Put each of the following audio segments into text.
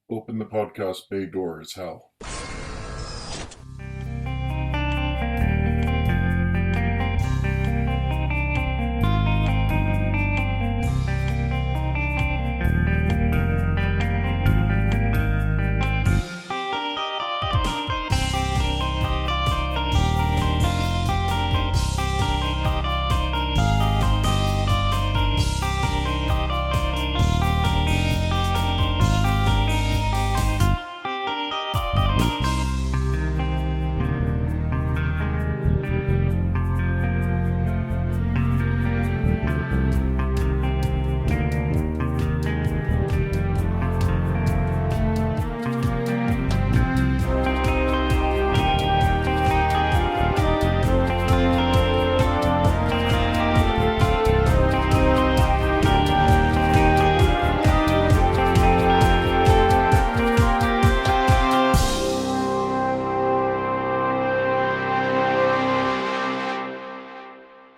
Open the podcast bay door as hell.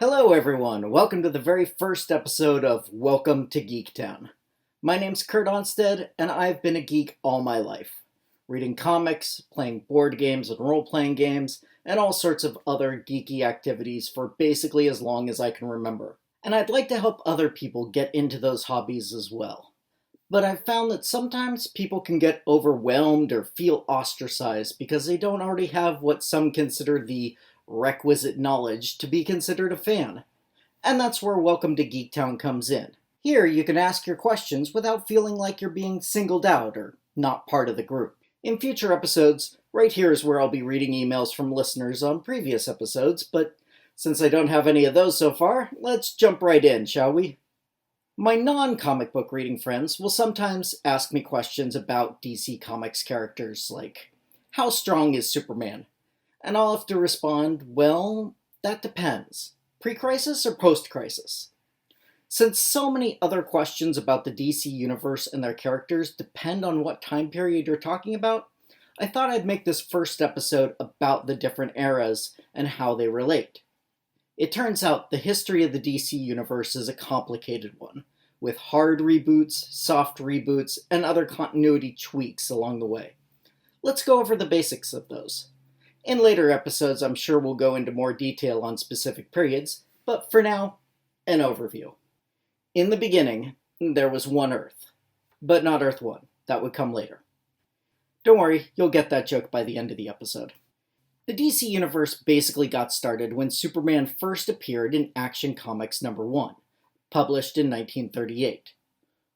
Hello everyone, welcome to the very first episode of Welcome to Geektown. My name's Kurt Onstead, and I've been a geek all my life. Reading comics, playing board games and role-playing games, and all sorts of other geeky activities for basically as long as I can remember. And I'd like to help other people get into those hobbies as well. But I've found that sometimes people can get overwhelmed or feel ostracized because they don't already have what some consider the requisite knowledge to be considered a fan. And that's where Welcome to Geektown comes in. Here you can ask your questions without feeling like you're being singled out or not part of the group. In future episodes, right here is where I'll be reading emails from listeners on previous episodes, but since I don't have any of those so far, let's jump right in, shall we? My non-comic book reading friends will sometimes ask me questions about DC Comics characters, like, how strong is Superman? And I'll have to respond, well, that depends. Pre-crisis or post-crisis? Since so many other questions about the DC universe and their characters depend on what time period you're talking about, I thought I'd make this first episode about the different eras and how they relate. It turns out the history of the DC universe is a complicated one, with hard reboots, soft reboots, and other continuity tweaks along the way. Let's go over the basics of those. In later episodes, I'm sure we'll go into more detail on specific periods, but for now, an overview. In the beginning, there was one Earth. But not Earth 1. That would come later. Don't worry, you'll get that joke by the end of the episode. The DC Universe basically got started when Superman first appeared in Action Comics number 1, published in 1938.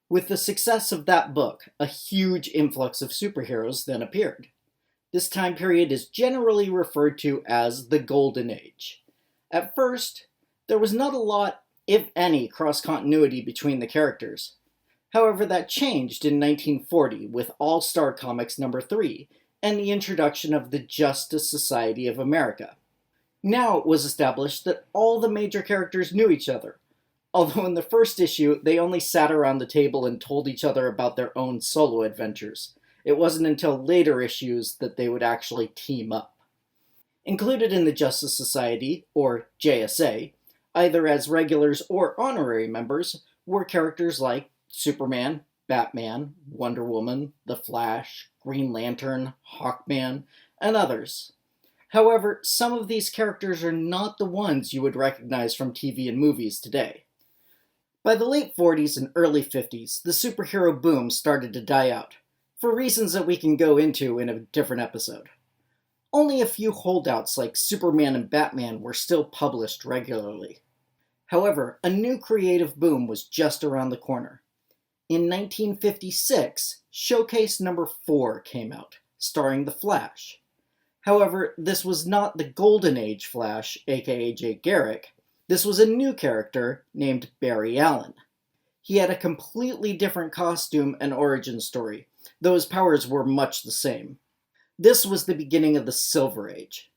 With the success of that book, a huge influx of superheroes then appeared. This time period is generally referred to as the Golden Age. At first, there was not a lot, if any, cross-continuity between the characters. However, that changed in 1940 with All-Star Comics number 3 and the introduction of the Justice Society of America. Now it was established that all the major characters knew each other, although in the first issue they only sat around the table and told each other about their own solo adventures. It wasn't until later issues that they would actually team up. Included in the Justice Society, or JSA, either as regulars or honorary members, were characters like Superman, Batman, Wonder Woman, The Flash, Green Lantern, Hawkman, and others. However, some of these characters are not the ones you would recognize from TV and movies today. By the late 40s and early 50s, the superhero boom started to die out, for reasons that we can go into in a different episode. Only a few holdouts like Superman and Batman were still published regularly. However, a new creative boom was just around the corner. In 1956, Showcase number 4 came out, starring The Flash. However, this was not the Golden Age Flash, aka Jay Garrick. This was a new character named Barry Allen. He had a completely different costume and origin story, though his powers were much the same. This was the beginning of the Silver Age.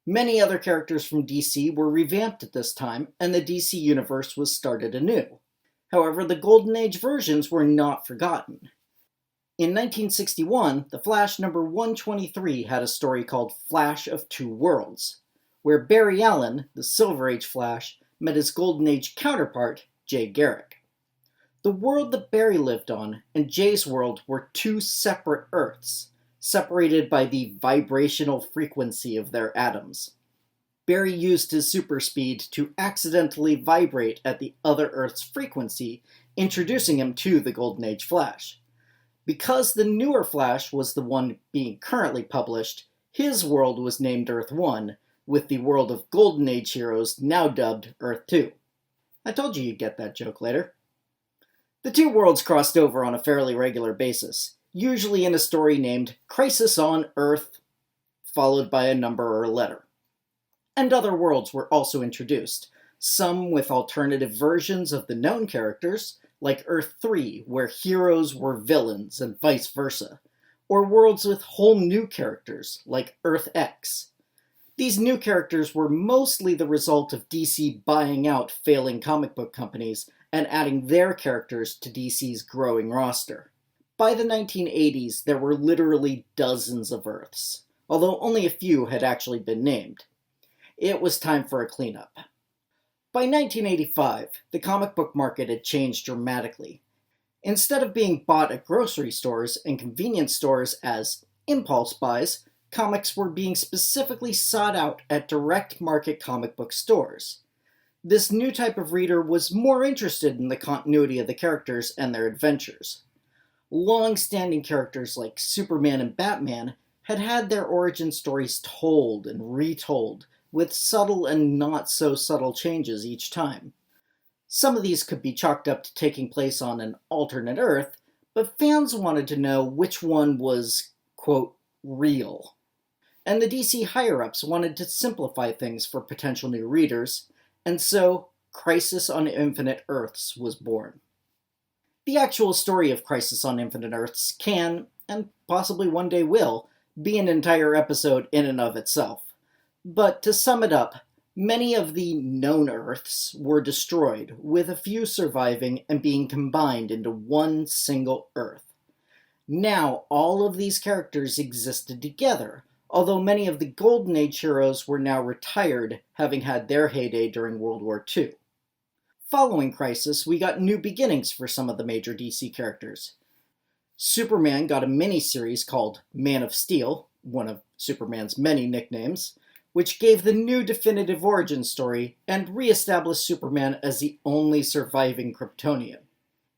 Many other characters from DC were revamped at this time, and the DC Universe was started anew. However, the Golden Age versions were not forgotten. In 1961, The Flash number 123 had a story called Flash of Two Worlds, where Barry Allen, the Silver Age Flash, met his Golden Age counterpart, Jay Garrick. The world that Barry lived on and Jay's world were two separate Earths, separated by the vibrational frequency of their atoms. Barry used his super speed to accidentally vibrate at the other Earth's frequency, introducing him to the Golden Age Flash. Because the newer Flash was the one being currently published, his world was named Earth 1, with the world of Golden Age heroes now dubbed Earth 2. I told you you'd get that joke later. The two worlds crossed over on a fairly regular basis, usually in a story named Crisis on Earth, followed by a number or a letter. And other worlds were also introduced, some with alternative versions of the known characters, like Earth 3, where heroes were villains and vice versa, or worlds with whole new characters, like Earth X. These new characters were mostly the result of DC buying out failing comic book companies and adding their characters to DC's growing roster. By the 1980s, there were literally dozens of Earths, although only a few had actually been named. It was time for a cleanup. By 1985, the comic book market had changed dramatically. Instead of being bought at grocery stores and convenience stores as impulse buys, comics were being specifically sought out at direct market comic book stores. This new type of reader was more interested in the continuity of the characters and their adventures. Long-standing characters like Superman and Batman had had their origin stories told and retold, with subtle and not so subtle changes each time. Some of these could be chalked up to taking place on an alternate Earth, but fans wanted to know which one was, quote, real. And the DC higher-ups wanted to simplify things for potential new readers, and so Crisis on Infinite Earths was born. The actual story of Crisis on Infinite Earths can, and possibly one day will, be an entire episode in and of itself. But to sum it up, many of the known Earths were destroyed, with a few surviving and being combined into one single Earth. Now, all of these characters existed together, although many of the Golden Age heroes were now retired, having had their heyday during World War II. Following Crisis, we got new beginnings for some of the major DC characters. Superman got a miniseries called Man of Steel, one of Superman's many nicknames, which gave the new definitive origin story and re-established Superman as the only surviving Kryptonian.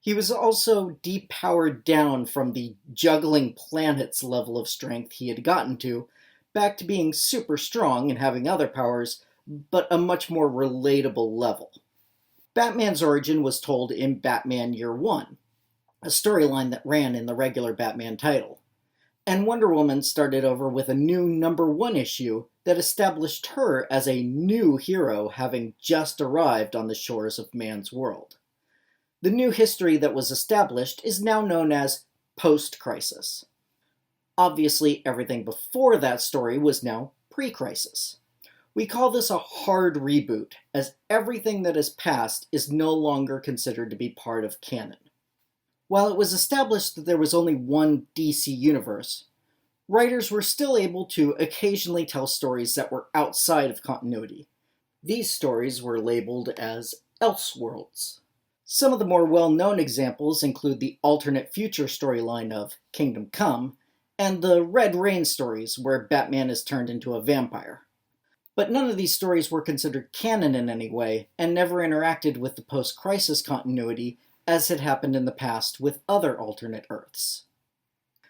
He was also depowered down from the juggling planets level of strength he had gotten to, back to being super strong and having other powers, but a much more relatable level. Batman's origin was told in Batman Year One, a storyline that ran in the regular Batman title. And Wonder Woman started over with a new #1 issue that established her as a new hero having just arrived on the shores of man's world. The new history that was established is now known as post-Crisis. Obviously, everything before that story was now pre-Crisis. We call this a hard reboot, as everything that is past is no longer considered to be part of canon. While it was established that there was only one DC universe, writers were still able to occasionally tell stories that were outside of continuity. These stories were labeled as Elseworlds. Some of the more well-known examples include the alternate future storyline of Kingdom Come, and the Red Rain stories where Batman is turned into a vampire. But none of these stories were considered canon in any way, and never interacted with the post-Crisis continuity as had happened in the past with other alternate Earths.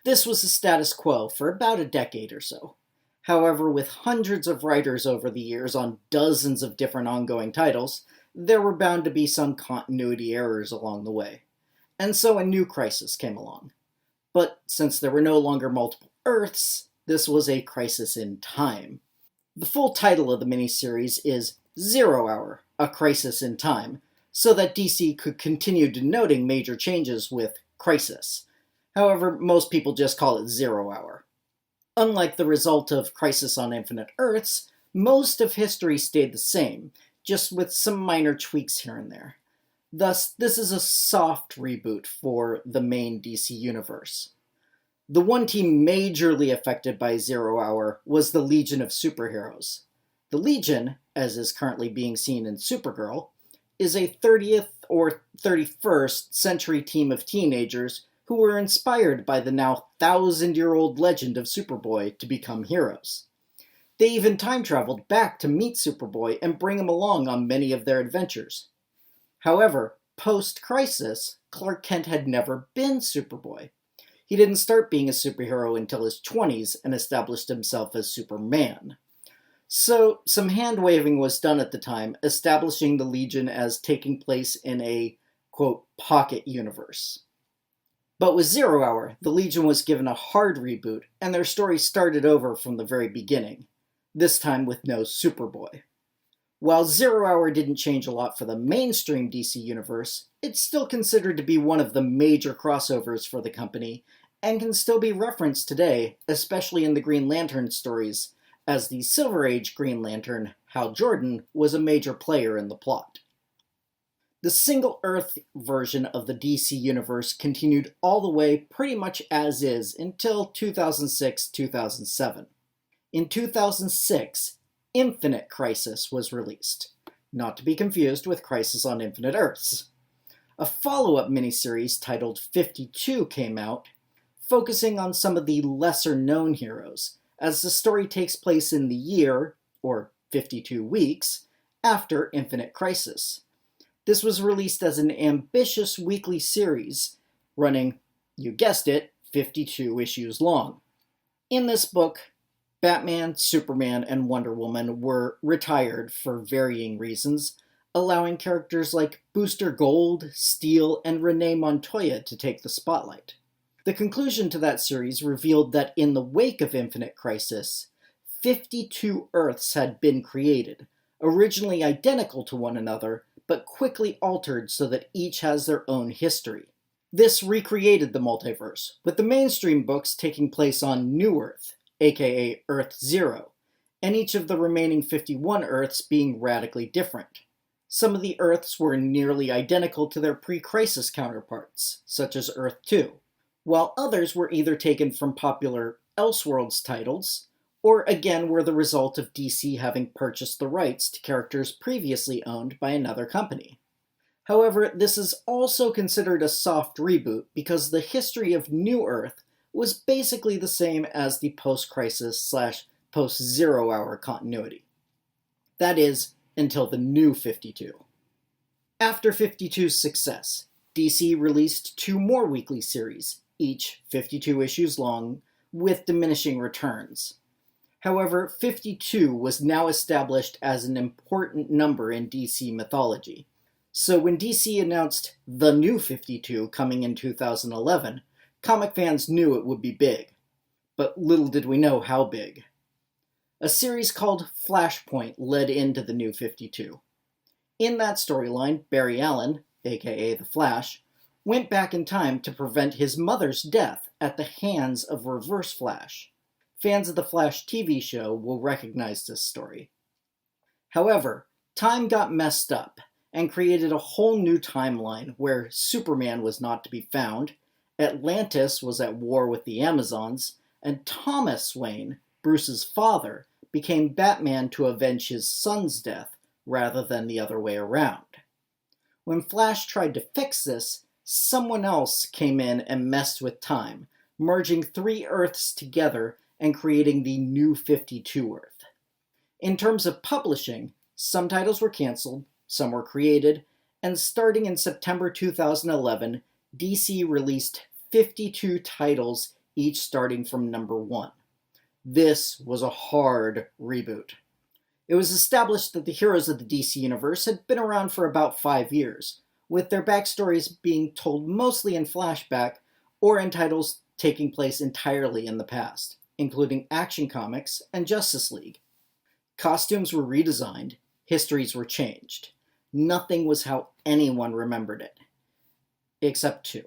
This was the status quo for about a decade or so. However, with hundreds of writers over the years on dozens of different ongoing titles, there were bound to be some continuity errors along the way. And so a new Crisis came along. But since there were no longer multiple Earths, this was a crisis in time. The full title of the miniseries is 0 Hour, A Crisis in Time, so that DC could continue denoting major changes with Crisis. However, most people just call it 0 Hour. Unlike the result of Crisis on Infinite Earths, most of history stayed the same, just with some minor tweaks here and there. Thus, this is a soft reboot for the main DC universe. The one team majorly affected by 0 Hour was the Legion of Superheroes. The Legion, as is currently being seen in Supergirl, is a 30th or 31st century team of teenagers who were inspired by the now 1,000-year-old legend of Superboy to become heroes. They even time-traveled back to meet Superboy and bring him along on many of their adventures. However, post-Crisis, Clark Kent had never been Superboy. He didn't start being a superhero until his 20s and established himself as Superman. So, some hand-waving was done at the time, establishing the Legion as taking place in a, quote, pocket universe. But with Zero Hour, the Legion was given a hard reboot, and their story started over from the very beginning, this time with no Superboy. While Zero Hour didn't change a lot for the mainstream DC universe, it's still considered to be one of the major crossovers for the company, and can still be referenced today, especially in the Green Lantern stories, as the Silver Age Green Lantern, Hal Jordan, was a major player in the plot. The Single Earth version of the DC universe continued all the way pretty much as is until 2006-2007. In 2006, Infinite Crisis was released, not to be confused with Crisis on Infinite Earths. A follow-up miniseries titled 52 came out, focusing on some of the lesser-known heroes, as the story takes place in the year, or 52 weeks, after Infinite Crisis. This was released as an ambitious weekly series, running, you guessed it, 52 issues long. In this book, Batman, Superman, and Wonder Woman were retired for varying reasons, allowing characters like Booster Gold, Steel, and Renee Montoya to take the spotlight. The conclusion to that series revealed that in the wake of Infinite Crisis, 52 Earths had been created, originally identical to one another, but quickly altered so that each has their own history. This recreated the multiverse, with the mainstream books taking place on New Earth, aka Earth Zero, and each of the remaining 51 Earths being radically different. Some of the Earths were nearly identical to their pre-Crisis counterparts, such as Earth 2, while others were either taken from popular Elseworlds titles, or again were the result of DC having purchased the rights to characters previously owned by another company. However, this is also considered a soft reboot because the history of New Earth was basically the same as the post-Crisis/post-Zero Hour continuity. That is, until the new 52. After 52's success, DC released 2 more weekly series, each 52 issues long, with diminishing returns. However, 52 was now established as an important number in DC mythology. So when DC announced the new 52 coming in 2011, comic fans knew it would be big. But little did we know how big. A series called Flashpoint led into the new 52. In that storyline, Barry Allen, aka The Flash, went back in time to prevent his mother's death at the hands of Reverse Flash. Fans of the Flash TV show will recognize this story. However, time got messed up and created a whole new timeline where Superman was not to be found, Atlantis was at war with the Amazons, and Thomas Wayne, Bruce's father, became Batman to avenge his son's death rather than the other way around. When Flash tried to fix this, someone else came in and messed with time, merging 3 Earths together and creating the new 52 Earth. In terms of publishing, some titles were canceled, some were created, and starting in September 2011, DC released 52 titles, each starting from number 1. This was a hard reboot. It was established that the heroes of the DC universe had been around for about 5 years, with their backstories being told mostly in flashback or in titles taking place entirely in the past, including Action Comics and Justice League. Costumes were redesigned, histories were changed. Nothing was how anyone remembered it. Except 2.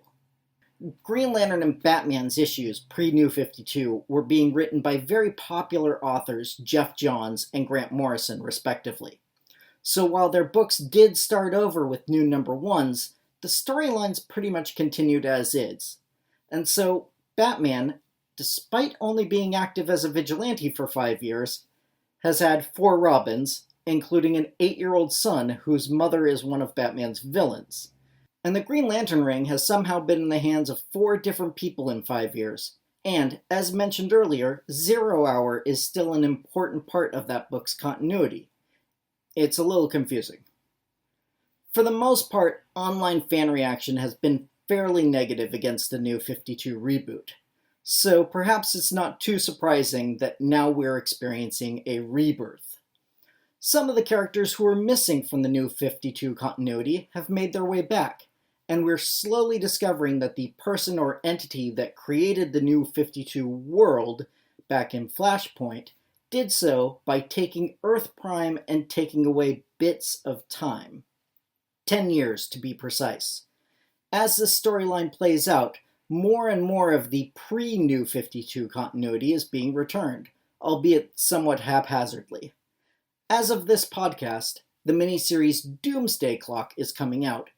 Green Lantern and Batman's issues pre-New 52 were being written by very popular authors Jeff Johns and Grant Morrison, respectively. So while their books did start over with new number 1s, the storylines pretty much continued as is. And so Batman, despite only being active as a vigilante for 5 years, has had 4 Robins, including an 8-year-old son whose mother is one of Batman's villains. And the Green Lantern ring has somehow been in the hands of 4 different people in 5 years. And, as mentioned earlier, 0 Hour is still an important part of that book's continuity. It's a little confusing. For the most part, online fan reaction has been fairly negative against the New 52 reboot. So perhaps it's not too surprising that now we're experiencing a rebirth. Some of the characters who were missing from the New 52 continuity have made their way back, and we're slowly discovering that the person or entity that created the New 52 world back in Flashpoint did so by taking Earth Prime and taking away bits of time. 10 years to be precise. As this storyline plays out, more and more of the pre-New 52 continuity is being returned, albeit somewhat haphazardly. As of this podcast, the miniseries Doomsday Clock is coming out,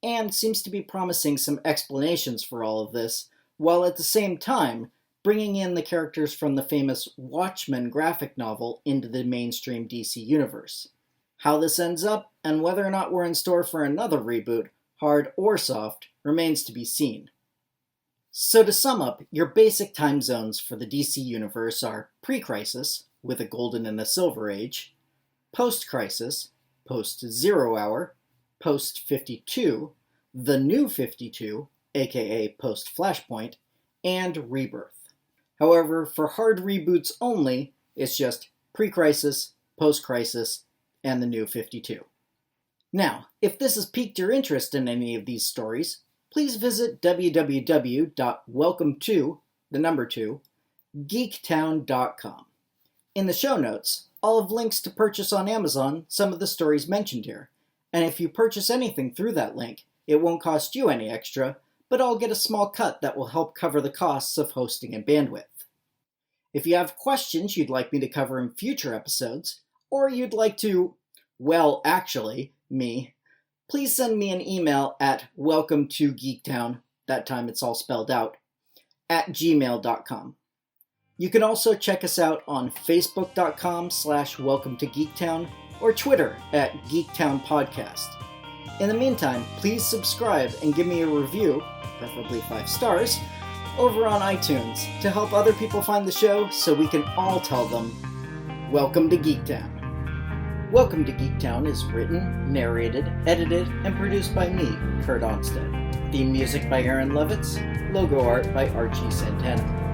and seems to be promising some explanations for all of this, while at the same time bringing in the characters from the famous Watchmen graphic novel into the mainstream DC universe. How this ends up, and whether or not we're in store for another reboot, hard or soft, remains to be seen. So to sum up, your basic time zones for the DC universe are pre-Crisis, with a Golden and a Silver Age, post-Crisis, post-Zero Hour, post-52, the New 52, aka post-Flashpoint, and Rebirth. However, for hard reboots only, it's just pre-Crisis, post-Crisis, and the New 52. Now, if this has piqued your interest in any of these stories, please visit www.welcome2geektown.com. In the show notes, I'll have links to purchase on Amazon some of the stories mentioned here, and if you purchase anything through that link, it won't cost you any extra, but I'll get a small cut that will help cover the costs of hosting and bandwidth. If you have questions you'd like me to cover in future episodes, or you'd like to, please send me an email at welcome2geektown, that time it's all spelled out, @gmail.com. You can also check us out on facebook.com/welcome-to-geektown or Twitter @geektownpodcast. In the meantime, please subscribe and give me a review, preferably 5 stars, over on iTunes to help other people find the show so we can all tell them, Welcome to Geektown. Welcome to Geektown is written, narrated, edited, and produced by me, Kurt Onstead. Theme music by Aaron Levitz, logo art by Archie Santana.